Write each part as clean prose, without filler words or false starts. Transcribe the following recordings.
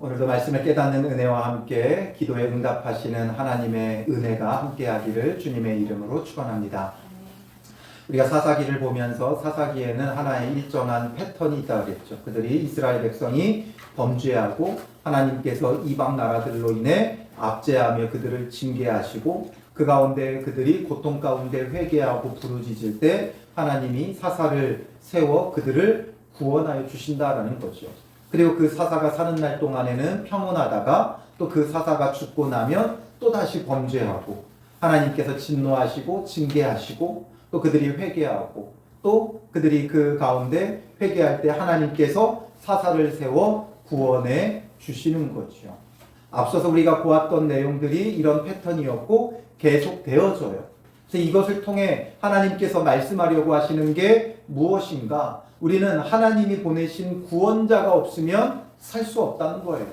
오늘도 말씀을 깨닫는 은혜와 함께 기도에 응답하시는 하나님의 은혜가 함께하기를 주님의 이름으로 축원합니다. 우리가 사사기를 보면서 사사기에는 하나의 일정한 패턴이 있다고 그랬죠. 그들이 이스라엘 백성이 범죄하고 하나님께서 이방 나라들로 인해 압제하며 그들을 징계하시고 그 가운데 그들이 고통 가운데 회개하고 부르짖을 때 하나님이 사사를 세워 그들을 구원하여 주신다라는 거죠. 그리고 그 사사가 사는 날 동안에는 평온하다가 또 그 사사가 죽고 나면 또 다시 범죄하고 하나님께서 진노하시고 징계하시고 또 그들이 회개하고 또 그들이 그 가운데 회개할 때 하나님께서 사사를 세워 구원해 주시는 거죠. 앞서서 우리가 보았던 내용들이 이런 패턴이었고 계속 되어져요. 그래서 이것을 통해 하나님께서 말씀하려고 하시는 게 무엇인가? 우리는 하나님이 보내신 구원자가 없으면 살 수 없다는 거예요.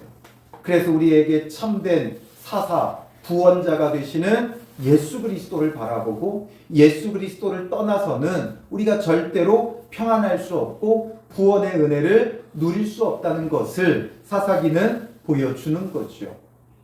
그래서 우리에게 참된 사사, 구원자가 되시는 예수 그리스도를 바라보고 예수 그리스도를 떠나서는 우리가 절대로 평안할 수 없고 구원의 은혜를 누릴 수 없다는 것을 사사기는 보여주는 거죠.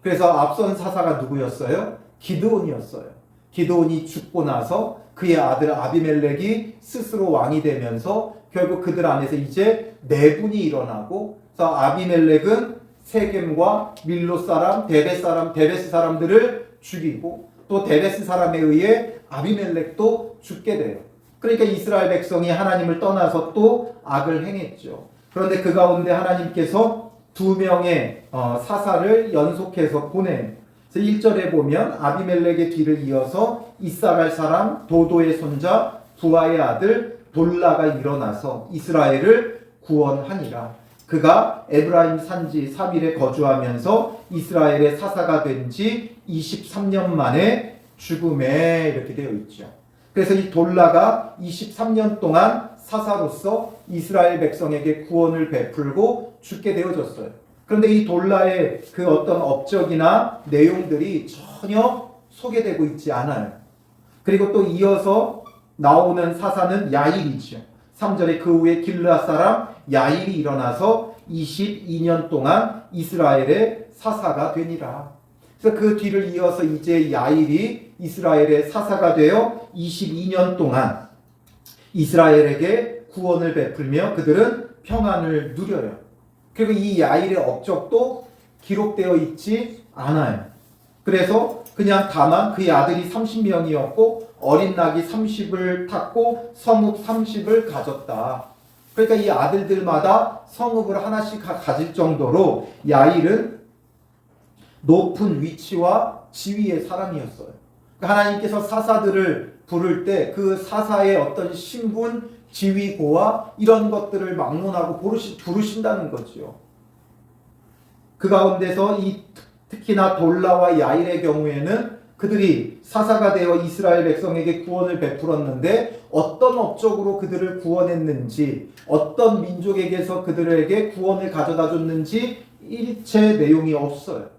그래서 앞선 사사가 누구였어요? 기드온이었어요. 기드온이 죽고 나서 그의 아들 아비멜렉이 스스로 왕이 되면서 결국 그들 안에서 이제 내분이 일어나고 그래서 아비멜렉은 세겜과 밀로 사람, 데베스 사람들을 죽이고 또 데베스 사람에 의해 아비멜렉도 죽게 돼요. 그러니까 이스라엘 백성이 하나님을 떠나서 또 악을 행했죠. 그런데 그 가운데 하나님께서 두 명의 사사를 연속해서 보내요. 그래서 1절에 보면 아비멜렉의 뒤를 이어서 이사갈 사람 도도의 손자 부하의 아들 돌라가 일어나서 이스라엘을 구원하니라. 그가 에브라임 산지 사빌에 거주하면서 이스라엘의 사사가 된 지 23년 만에 죽음에 이렇게 되어 있죠. 그래서 이 돌라가 23년 동안 사사로서 이스라엘 백성에게 구원을 베풀고 죽게 되어졌어요. 그런데 이 돌라의 그 어떤 업적이나 내용들이 전혀 소개되고 있지 않아요. 그리고 또 이어서 나오는 사사는 야일이죠. 3절에 그 후에 길르앗 사람 야일이 일어나서 22년 동안 이스라엘의 사사가 되니라. 그래서 그 뒤를 이어서 이제 야일이 이스라엘의 사사가 되어 22년 동안 이스라엘에게 구원을 베풀며 그들은 평안을 누려요. 그리고 이 야일의 업적도 기록되어 있지 않아요. 그래서 그냥 다만 그의 아들이 30명이었고 어린 낙이 30을 탔고 성읍 30을 가졌다. 그러니까 이 아들들마다 성읍을 하나씩 가질 정도로 야일은 높은 위치와 지위의 사람이었어요. 하나님께서 사사들을 부를 때 그 사사의 어떤 신분, 지위고와 이런 것들을 막론하고 부르신다는 거죠. 그 가운데서 특히나 돌라와 야일의 경우에는 그들이 사사가 되어 이스라엘 백성에게 구원을 베풀었는데 어떤 업적으로 그들을 구원했는지 어떤 민족에게서 그들에게 구원을 가져다 줬는지 일체 내용이 없어요.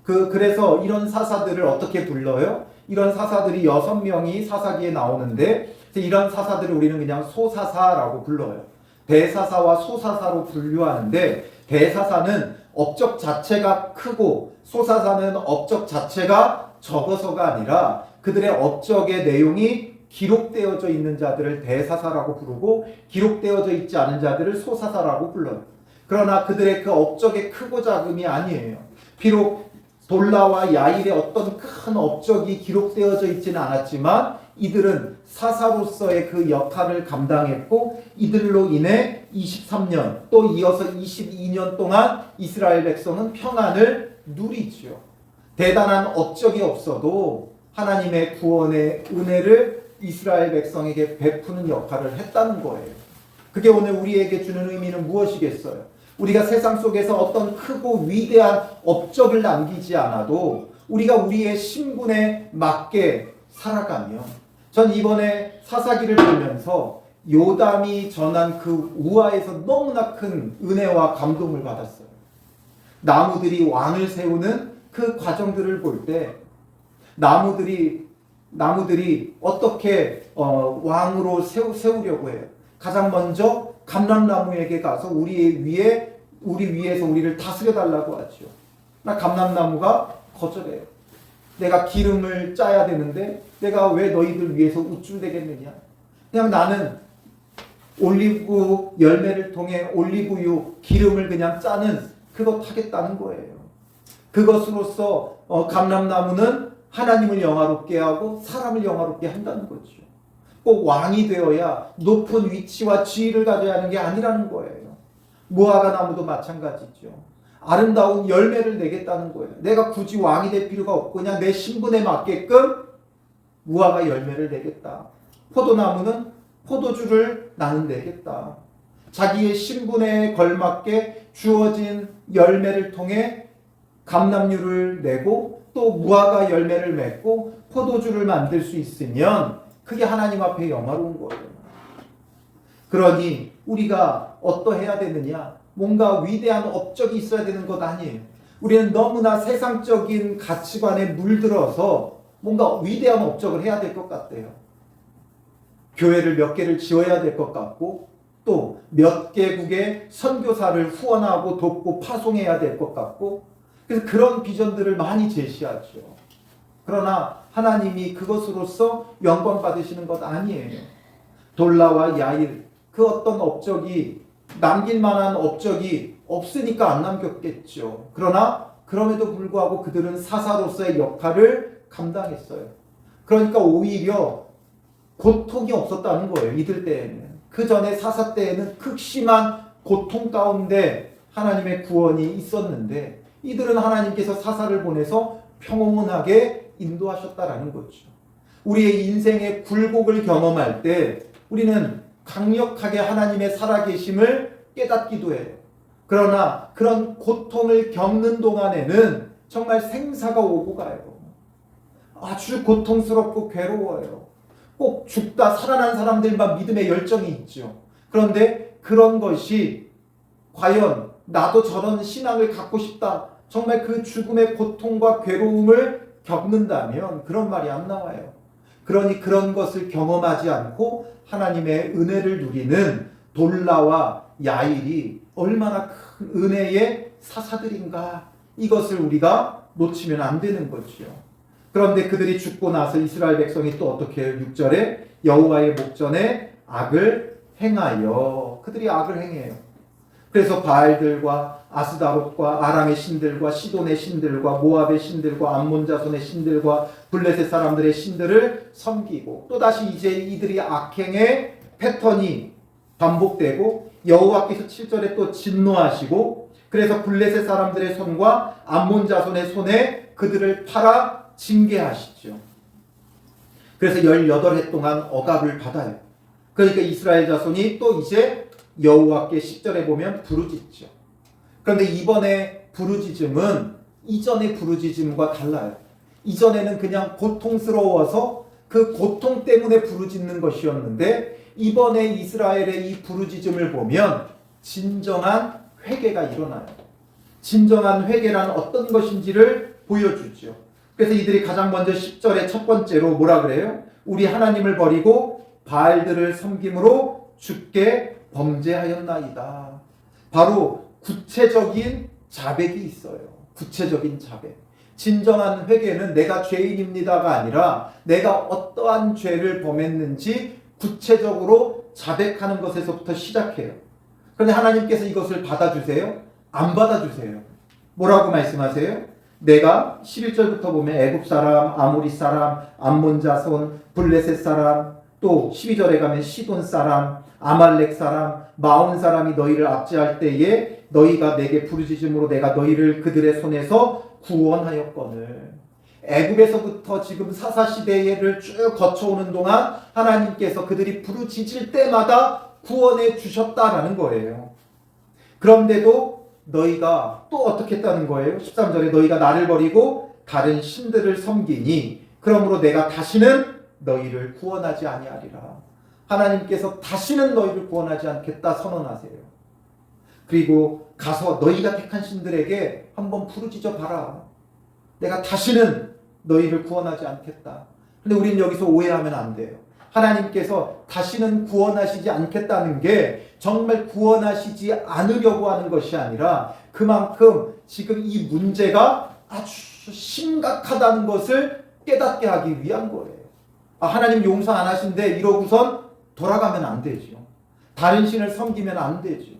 그래서 이런 사사들을 어떻게 불러요? 이런 사사들이 6명이 사사기에 나오는데 이런 사사들을 우리는 그냥 소사사라고 불러요. 대사사와 소사사로 분류하는데 대사사는 업적 자체가 크고 소사사는 업적 자체가 적어서가 아니라 그들의 업적의 내용이 기록되어져 있는 자들을 대사사라고 부르고 기록되어져 있지 않은 자들을 소사사라고 불러요. 그러나 그들의 그 업적의 크고 작음이 아니에요. 비록 돌라와 야일의 어떤 큰 업적이 기록되어져 있지는 않았지만 이들은 사사로서의 그 역할을 감당했고 이들로 인해 23년 또 이어서 22년 동안 이스라엘 백성은 평안을 누리죠. 대단한 업적이 없어도 하나님의 구원의 은혜를 이스라엘 백성에게 베푸는 역할을 했다는 거예요. 그게 오늘 우리에게 주는 의미는 무엇이겠어요? 우리가 세상 속에서 어떤 크고 위대한 업적을 남기지 않아도 우리가 우리의 신분에 맞게 살아가며 전 이번에 사사기를 보면서 요담이 전한 그 우화에서 너무나 큰 은혜와 감동을 받았어요. 나무들이 왕을 세우는 그 과정들을 볼 때 나무들이 어떻게 왕으로 세우려고 해요. 가장 먼저 감람나무에게 가서 우리 위에 우리 위에서 우리를 다스려 달라고 하죠. 나 감람나무가 거절해요. 내가 기름을 짜야 되는데 내가 왜 너희들 위해서 우쭐대겠느냐. 그냥 나는 올리브 열매를 통해 올리브유 기름을 그냥 짜는 그것 하겠다는 거예요. 그것으로서 감람나무는 하나님을 영화롭게 하고 사람을 영화롭게 한다는 거죠. 꼭 왕이 되어야 높은 위치와 지위를 가져야 하는 게 아니라는 거예요. 무화과 나무도 마찬가지죠. 아름다운 열매를 내겠다는 거예요. 내가 굳이 왕이 될 필요가 없고 그냥 내 신분에 맞게끔 무화과 열매를 내겠다. 포도나무는 포도주를 나는 내겠다. 자기의 신분에 걸맞게 주어진 열매를 통해 감람류를 내고 또 무화과 열매를 맺고 포도주를 만들 수 있으면 그게 하나님 앞에 영화로운 거예요. 그러니 우리가 어떠해야 되느냐? 뭔가 위대한 업적이 있어야 되는 것 아니에요. 우리는 너무나 세상적인 가치관에 물들어서 뭔가 위대한 업적을 해야 될 것 같아요. 교회를 몇 개를 지어야 될 것 같고 또 몇 개국의 선교사를 후원하고 돕고 파송해야 될 것 같고 그래서 그런 비전들을 많이 제시하죠. 그러나 하나님이 그것으로서 영광 받으시는 것 아니에요. 돌라와 야일 그 어떤 업적이 남길 만한 업적이 없으니까 안 남겼겠죠. 그러나 그럼에도 불구하고 그들은 사사로서의 역할을 감당했어요. 그러니까 오히려 고통이 없었다는 거예요. 이들 때에는. 그 전에 사사 때에는 극심한 고통 가운데 하나님의 구원이 있었는데 이들은 하나님께서 사사를 보내서 평온하게 인도하셨다라는 거죠. 우리의 인생의 굴곡을 경험할 때 우리는 강력하게 하나님의 살아계심을 깨닫기도 해요. 그러나 그런 고통을 겪는 동안에는 정말 생사가 오고 가요. 아주 고통스럽고 괴로워요. 꼭 죽다 살아난 사람들만 믿음의 열정이 있죠. 그런데 그런 것이 과연 나도 저런 신앙을 갖고 싶다. 정말 그 죽음의 고통과 괴로움을 겪는다면 그런 말이 안 나와요. 그러니 그런 것을 경험하지 않고 하나님의 은혜를 누리는 돌라와 야일이 얼마나 큰 은혜의 사사들인가 이것을 우리가 놓치면 안 되는 거죠. 그런데 그들이 죽고 나서 이스라엘 백성이 또 어떻게 해요? 6절에 여호와의 목전에 악을 행하여 그들이 악을 행해요. 그래서 바알들과 아스다롯과 아람의 신들과 시돈의 신들과 모압의 신들과 암몬 자손의 신들과 블레셋 사람들의 신들을 섬기고 또다시 이제 이들이 악행의 패턴이 반복되고 여호와께서 7절에 또 진노하시고 그래서 블레셋 사람들의 손과 암몬 자손의 손에 그들을 팔아 징계하시죠. 그래서 18해 동안 억압을 받아요. 그러니까 이스라엘 자손이 또 이제 여호와께 10절에 보면 부르짖죠. 그런데 이번에 부르짖음은 이전의 부르짖음과 달라요. 이전에는 그냥 고통스러워서 그 고통 때문에 부르짖는 것이었는데 이번에 이스라엘의 이 부르짖음을 보면 진정한 회개가 일어나요. 진정한 회개란 어떤 것인지를 보여주죠. 그래서 이들이 가장 먼저 10절에 첫 번째로 뭐라 그래요? 우리 하나님을 버리고 바알들을 섬김으로 주께 범죄하였나이다. 바로 구체적인 자백이 있어요. 구체적인 자백. 진정한 회개는 내가 죄인입니다가 아니라 내가 어떠한 죄를 범했는지 구체적으로 자백하는 것에서부터 시작해요. 그런데 하나님께서 이것을 받아주세요? 안 받아주세요. 뭐라고 말씀하세요? 내가 11절부터 보면 애굽 사람, 아모리 사람, 암몬 자손, 블레셋 사람, 또 12절에 가면 시돈 사람, 아말렉 사람, 마온 사람이 너희를 압제할 때에 너희가 내게 부르짖음으로 내가 너희를 그들의 손에서 구원하였거늘. 애굽에서부터 지금 사사시대를 쭉 거쳐오는 동안 하나님께서 그들이 부르짖을 때마다 구원해 주셨다라는 거예요. 그런데도 너희가 또 어떻게 했다는 거예요? 13절에 너희가 나를 버리고 다른 신들을 섬기니 그러므로 내가 다시는 너희를 구원하지 아니하리라. 하나님께서 다시는 너희를 구원하지 않겠다 선언하세요. 그리고 가서 너희가 택한 신들에게 한번 부르짖어 봐라. 내가 다시는 너희를 구원하지 않겠다. 근데 우리는 여기서 오해하면 안 돼요. 하나님께서 다시는 구원하시지 않겠다는 게 정말 구원하시지 않으려고 하는 것이 아니라 그만큼 지금 이 문제가 아주 심각하다는 것을 깨닫게 하기 위한 거예요. 하나님 용서 안 하신데 이러고선 돌아가면 안 되죠. 다른 신을 섬기면 안 되죠.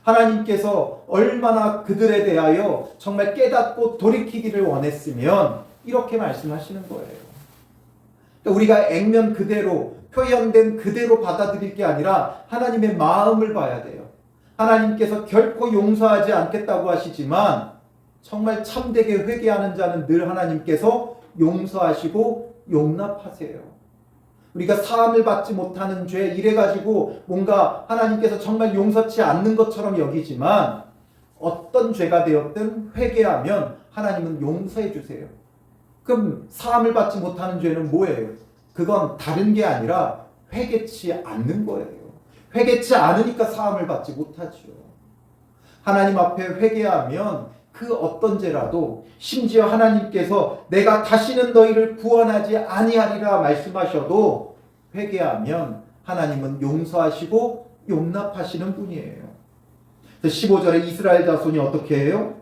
하나님께서 얼마나 그들에 대하여 정말 깨닫고 돌이키기를 원했으면 이렇게 말씀하시는 거예요. 우리가 액면 그대로 표현된 그대로 받아들일 게 아니라 하나님의 마음을 봐야 돼요. 하나님께서 결코 용서하지 않겠다고 하시지만 정말 참되게 회개하는 자는 늘 하나님께서 용서하시고 용납하세요. 우리가 사함을 받지 못하는 죄 이래가지고 뭔가 하나님께서 정말 용서치 않는 것처럼 여기지만 어떤 죄가 되었든 회개하면 하나님은 용서해 주세요. 그럼 사함을 받지 못하는 죄는 뭐예요? 그건 다른 게 아니라 회개치 않는 거예요. 회개치 않으니까 사함을 받지 못하죠. 하나님 앞에 회개하면 그 어떤 죄라도 심지어 하나님께서 내가 다시는 너희를 구원하지 아니하리라 말씀하셔도 회개하면 하나님은 용서하시고 용납하시는 분이에요. 15절에 이스라엘 자손이 어떻게 해요?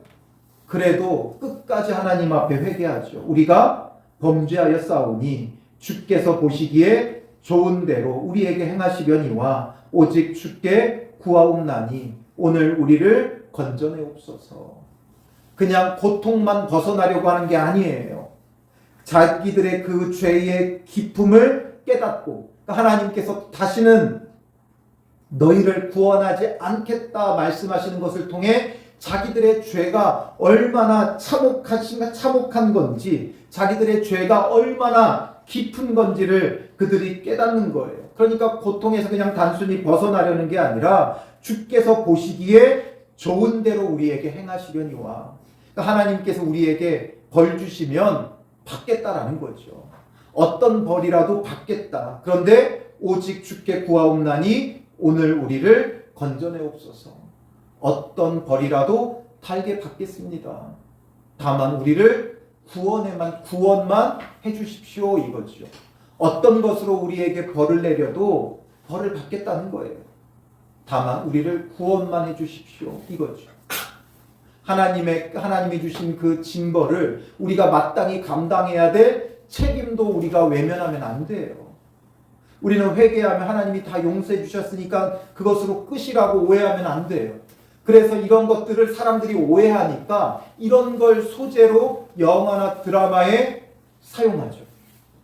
그래도 끝까지 하나님 앞에 회개하죠. 우리가 범죄하여 싸우니 주께서 보시기에 좋은 대로 우리에게 행하시려니와 오직 주께 구하옵나니 오늘 우리를 건져내옵소서. 그냥 고통만 벗어나려고 하는 게 아니에요. 자기들의 그 죄의 깊음을 깨닫고 하나님께서 다시는 너희를 구원하지 않겠다 말씀하시는 것을 통해 자기들의 죄가 얼마나 참혹한 건지, 자기들의 죄가 얼마나 깊은 건지를 그들이 깨닫는 거예요. 그러니까 고통에서 그냥 단순히 벗어나려는 게 아니라 주께서 보시기에 좋은 대로 우리에게 행하시려니와, 그러니까 하나님께서 우리에게 벌 주시면 받겠다라는 거죠. 어떤 벌이라도 받겠다. 그런데 오직 주께 구하옵나니 오늘 우리를 건져내옵소서. 어떤 벌이라도 달게 받겠습니다. 다만 우리를 구원만 해주십시오 이거죠. 어떤 것으로 우리에게 벌을 내려도 벌을 받겠다는 거예요. 다만 우리를 구원만 해주십시오 이거죠. 하나님이 주신 그 징벌을 우리가 마땅히 감당해야 될 책임도 우리가 외면하면 안 돼요. 우리는 회개하면 하나님이 다 용서해 주셨으니까 그것으로 끝이라고 오해하면 안 돼요. 그래서 이런 것들을 사람들이 오해하니까 이런 걸 소재로 영화나 드라마에 사용하죠.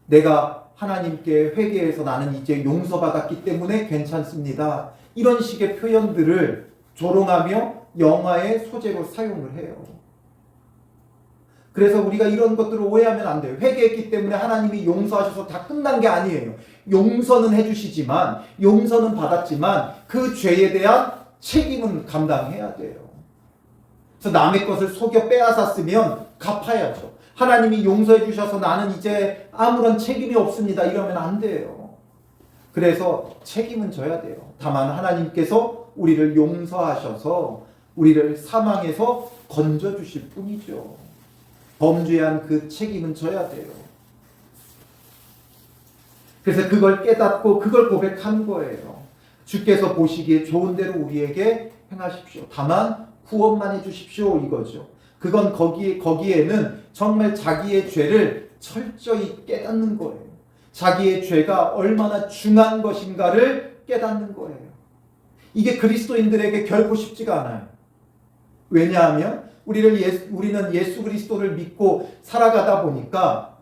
내가 하나님께 회개해서 나는 이제 용서받았기 때문에 괜찮습니다. 이런 식의 표현들을 조롱하며 영화의 소재로 사용을 해요. 그래서 우리가 이런 것들을 오해하면 안 돼요. 회개했기 때문에 하나님이 용서하셔서 다 끝난 게 아니에요. 용서는 해주시지만, 용서는 받았지만 그 죄에 대한 책임은 감당해야 돼요. 그래서 남의 것을 속여 빼앗았으면 갚아야죠. 하나님이 용서해 주셔서 나는 이제 아무런 책임이 없습니다. 이러면 안 돼요. 그래서 책임은 져야 돼요. 다만 하나님께서 우리를 용서하셔서 우리를 사망에서 건져주실 뿐이죠. 범죄한 그 책임은 져야 돼요. 그래서 그걸 깨닫고 그걸 고백한 거예요. 주께서 보시기에 좋은 대로 우리에게 행하십시오. 다만 구원만 해주십시오 이거죠. 그건 거기에는 정말 자기의 죄를 철저히 깨닫는 거예요. 자기의 죄가 얼마나 중한 것인가를 깨닫는 거예요. 이게 그리스도인들에게 결코 쉽지가 않아요. 왜냐하면 우리는 예수 그리스도를 믿고 살아가다 보니까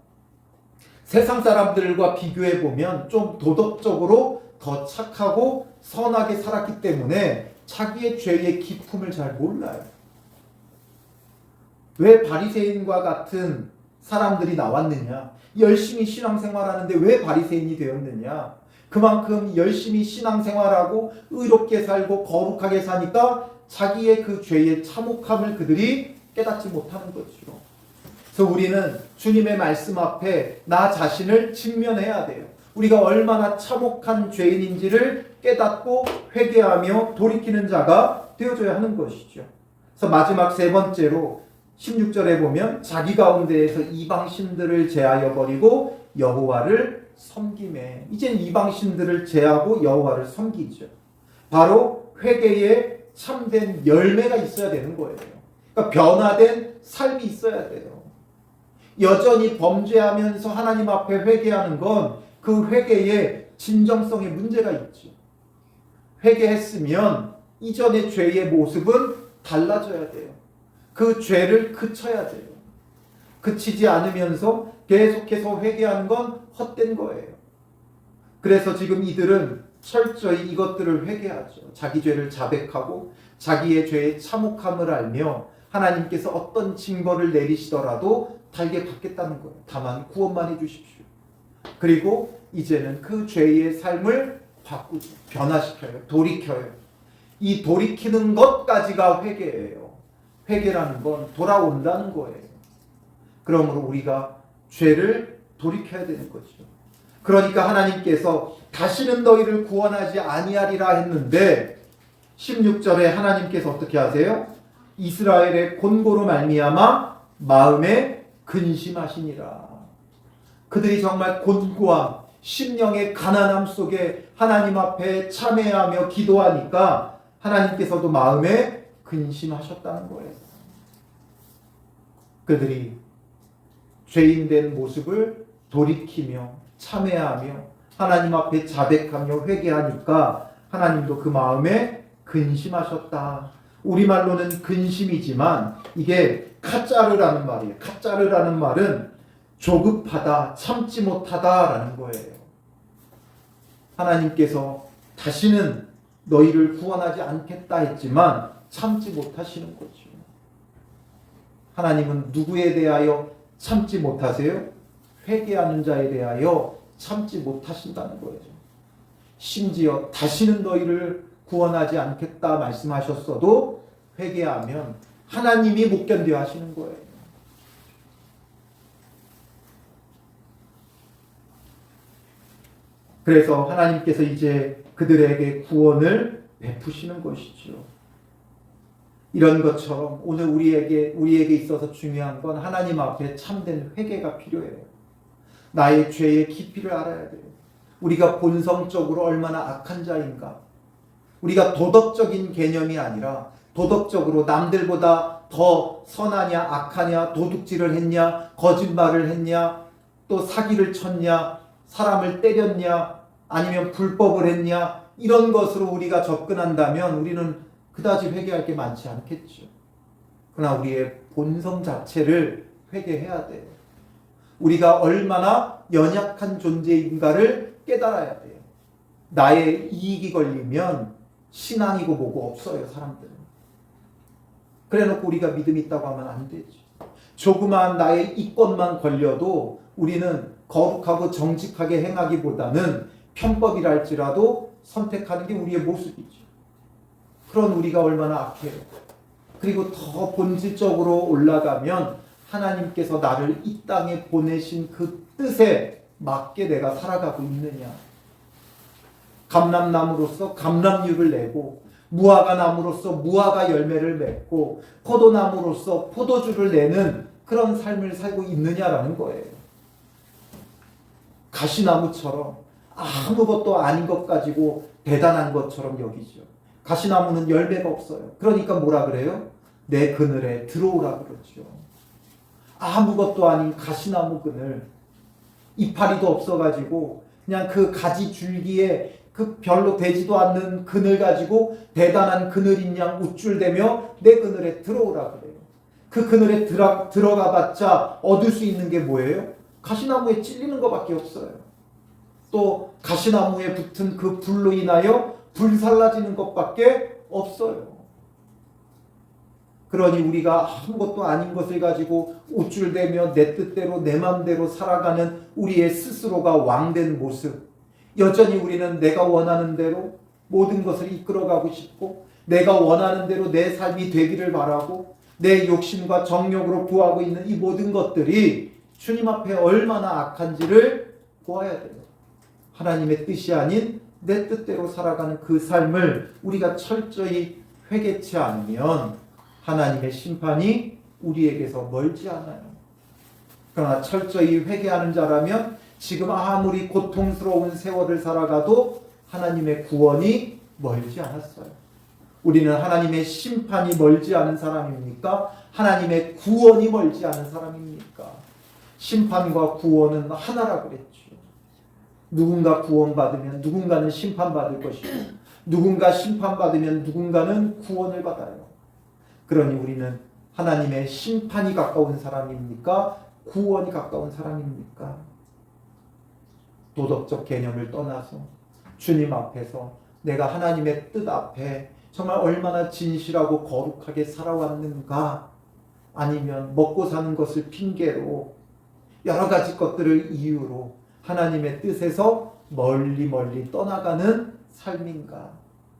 세상 사람들과 비교해 보면 좀 도덕적으로 더 착하고 선하게 살았기 때문에 자기의 죄의 깊음을 잘 몰라요. 왜 바리새인과 같은 사람들이 나왔느냐? 열심히 신앙생활하는데 왜 바리새인이 되었느냐? 그만큼 열심히 신앙생활하고 의롭게 살고 거룩하게 사니까 자기의 그 죄의 참혹함을 그들이 깨닫지 못하는 거죠. 그래서 우리는 주님의 말씀 앞에 나 자신을 직면해야 돼요. 우리가 얼마나 참혹한 죄인인지를 깨닫고 회개하며 돌이키는 자가 되어줘야 하는 것이죠. 그래서 마지막 세 번째로 16절에 보면 자기 가운데에서 이방 신들을 제하여 버리고 여호와를 섬김에 이젠 이방신들을 제하고 여호와를 섬기죠. 바로 회개에 참된 열매가 있어야 되는 거예요. 그러니까 변화된 삶이 있어야 돼요. 여전히 범죄하면서 하나님 앞에 회개하는 건 그 회개에 진정성에 문제가 있죠. 회개했으면 이전의 죄의 모습은 달라져야 돼요. 그 죄를 그쳐야 돼요. 그치지 않으면서 계속해서 회개하는 건 헛된 거예요. 그래서 지금 이들은 철저히 이것들을 회개하죠. 자기 죄를 자백하고 자기의 죄의 참혹함을 알며 하나님께서 어떤 징벌을 내리시더라도 달게 받겠다는 거예요. 다만 구원만 해주십시오. 그리고 이제는 그 죄의 삶을 바꾸죠. 변화시켜요. 돌이켜요. 이 돌이키는 것까지가 회개예요. 회개라는 건 돌아온다는 거예요. 그러므로 우리가 죄를 돌이켜야 되는 거죠. 그러니까 하나님께서 다시는 너희를 구원하지 아니하리라 했는데 16절에 하나님께서 어떻게 하세요? 이스라엘의 곤고로 말미암아 마음에 근심하시니라. 그들이 정말 곤고함, 심령의 가난함 속에 하나님 앞에 참회하며 기도하니까 하나님께서도 마음에 근심하셨다는 거예요. 그들이 죄인된 모습을 돌이키며 참회하며 하나님 앞에 자백하며 회개하니까 하나님도 그 마음에 근심하셨다. 우리말로는 근심이지만 이게 카짜르라는 말이에요. 카짜르라는 말은 조급하다, 참지 못하다라는 거예요. 하나님께서 다시는 너희를 구원하지 않겠다 했지만 참지 못하시는 거죠. 하나님은 누구에 대하여 참지 못하세요? 회개하는 자에 대하여 참지 못하신다는 거예요. 심지어 다시는 너희를 구원하지 않겠다 말씀하셨어도 회개하면 하나님이 못 견뎌 하시는 거예요. 그래서 하나님께서 이제 그들에게 구원을 베푸시는 것이죠. 이런 것처럼 오늘 우리에게 있어서 중요한 건 하나님 앞에 참된 회개가 필요해요. 나의 죄의 깊이를 알아야 돼요. 우리가 본성적으로 얼마나 악한 자인가. 우리가 도덕적인 개념이 아니라 도덕적으로 남들보다 더 선하냐 악하냐, 도둑질을 했냐, 거짓말을 했냐, 또 사기를 쳤냐, 사람을 때렸냐, 아니면 불법을 했냐, 이런 것으로 우리가 접근한다면 우리는 그다지 회개할 게 많지 않겠죠. 그러나 우리의 본성 자체를 회개해야 돼요. 우리가 얼마나 연약한 존재인가를 깨달아야 돼요. 나의 이익이 걸리면 신앙이고 뭐고 없어요, 사람들은. 그래놓고 우리가 믿음이 있다고 하면 안 되죠. 조그마한 나의 이권만 걸려도 우리는 거룩하고 정직하게 행하기보다는 편법이랄지라도 선택하는 게 우리의 모습이죠. 그런 우리가 얼마나 악해요. 그리고 더 본질적으로 올라가면 하나님께서 나를 이 땅에 보내신 그 뜻에 맞게 내가 살아가고 있느냐. 감람나무로서 감람류를 내고, 무화과 나무로서 무화과 열매를 맺고, 포도나무로서 포도주를 내는 그런 삶을 살고 있느냐라는 거예요. 가시나무처럼 아무것도 아닌 것 가지고 대단한 것처럼 여기죠. 가시나무는 열매가 없어요. 그러니까 뭐라 그래요? 내 그늘에 들어오라 그러죠. 아무것도 아닌 가시나무 그늘, 이파리도 없어가지고 그냥 그 가지 줄기에 그 별로 되지도 않는 그늘 가지고 대단한 그늘인 양 우쭐대며 내 그늘에 들어오라 그래요. 그 그늘에 들어가 봤자 얻을 수 있는 게 뭐예요? 가시나무에 찔리는 것밖에 없어요. 또 가시나무에 붙은 그 불로 인하여 불살라지는 것밖에 없어요. 그러니 우리가 아무것도 아닌 것을 가지고 우쭐대며 내 뜻대로 내 맘대로 살아가는 우리의 스스로가 왕된 모습, 여전히 우리는 내가 원하는 대로 모든 것을 이끌어가고 싶고 내가 원하는 대로 내 삶이 되기를 바라고 내 욕심과 정욕으로 구하고 있는 이 모든 것들이 주님 앞에 얼마나 악한지를 보아야 돼요. 하나님의 뜻이 아닌 내 뜻대로 살아가는 그 삶을 우리가 철저히 회개치 않으면 하나님의 심판이 우리에게서 멀지 않아요. 그러나 철저히 회개하는 자라면 지금 아무리 고통스러운 세월을 살아가도 하나님의 구원이 멀지 않았어요. 우리는 하나님의 심판이 멀지 않은 사람입니까? 하나님의 구원이 멀지 않은 사람입니까? 심판과 구원은 하나라고 그랬죠. 누군가 구원받으면 누군가는 심판받을 것이고, 누군가 심판받으면 누군가는 구원을 받아요. 그러니 우리는 하나님의 심판이 가까운 사람입니까? 구원이 가까운 사람입니까? 도덕적 개념을 떠나서 주님 앞에서 내가 하나님의 뜻 앞에 정말 얼마나 진실하고 거룩하게 살아왔는가, 아니면 먹고 사는 것을 핑계로 여러 가지 것들을 이유로 하나님의 뜻에서 멀리 떠나가는 삶인가,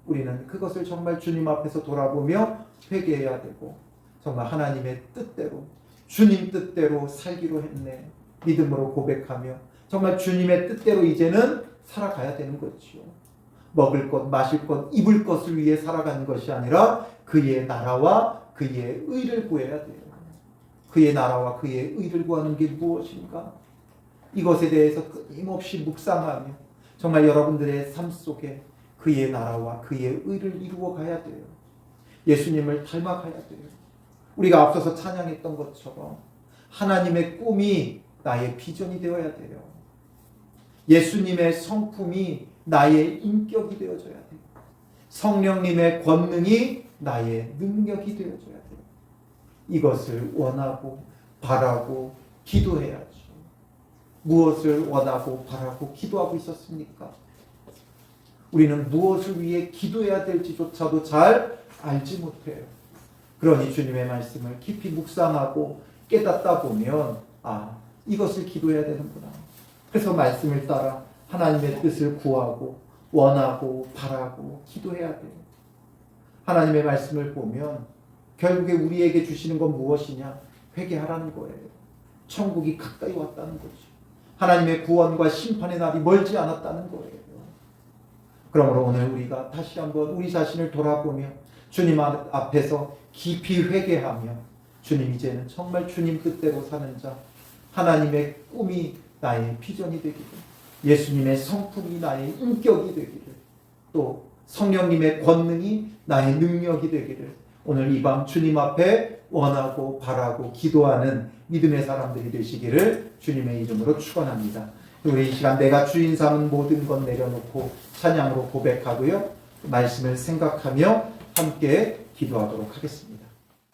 우리는 그것을 정말 주님 앞에서 돌아보며 회개해야 되고, 정말 하나님의 뜻대로, 주님 뜻대로 살기로 했네, 믿음으로 고백하며 정말 주님의 뜻대로 이제는 살아가야 되는 거지요. 먹을 것, 마실 것, 입을 것을 위해 살아가는 것이 아니라 그의 나라와 그의 의를 구해야 돼요. 그의 나라와 그의 의를 구하는 게 무엇인가? 이것에 대해서 끊임없이 묵상하며 정말 여러분들의 삶 속에 그의 나라와 그의 의를 이루어 가야 돼요. 예수님을 닮아가야 돼요. 우리가 앞서서 찬양했던 것처럼 하나님의 꿈이 나의 비전이 되어야 돼요. 예수님의 성품이 나의 인격이 되어져야 돼요. 성령님의 권능이 나의 능력이 되어져야 돼요. 이것을 원하고 바라고 기도해야죠. 무엇을 원하고 바라고 기도하고 있었습니까? 우리는 무엇을 위해 기도해야 될지조차도 잘 알지 못해요. 그러니 주님의 말씀을 깊이 묵상하고 깨닫다 보면 이것을 기도해야 되는구나. 그래서 말씀을 따라 하나님의 뜻을 구하고 원하고 바라고 기도해야 돼요. 하나님의 말씀을 보면 결국에 우리에게 주시는 건 무엇이냐? 회개하라는 거예요. 천국이 가까이 왔다는 거죠. 하나님의 구원과 심판의 날이 멀지 않았다는 거예요. 그러므로 오늘 우리가 다시 한번 우리 자신을 돌아보며 주님 앞에서 깊이 회개하며, 주님, 이제는 정말 주님 뜻대로 사는 자, 하나님의 꿈이 나의 비전이 되기를, 예수님의 성품이 나의 인격이 되기를, 또 성령님의 권능이 나의 능력이 되기를 오늘 이 밤 주님 앞에 원하고 바라고 기도하는 믿음의 사람들이 되시기를 주님의 이름으로 축원합니다. 우리 이 시간 내가 주인 삼은 모든 것 내려놓고 찬양으로 고백하고요, 말씀을 생각하며 함께 기도하도록 하겠습니다.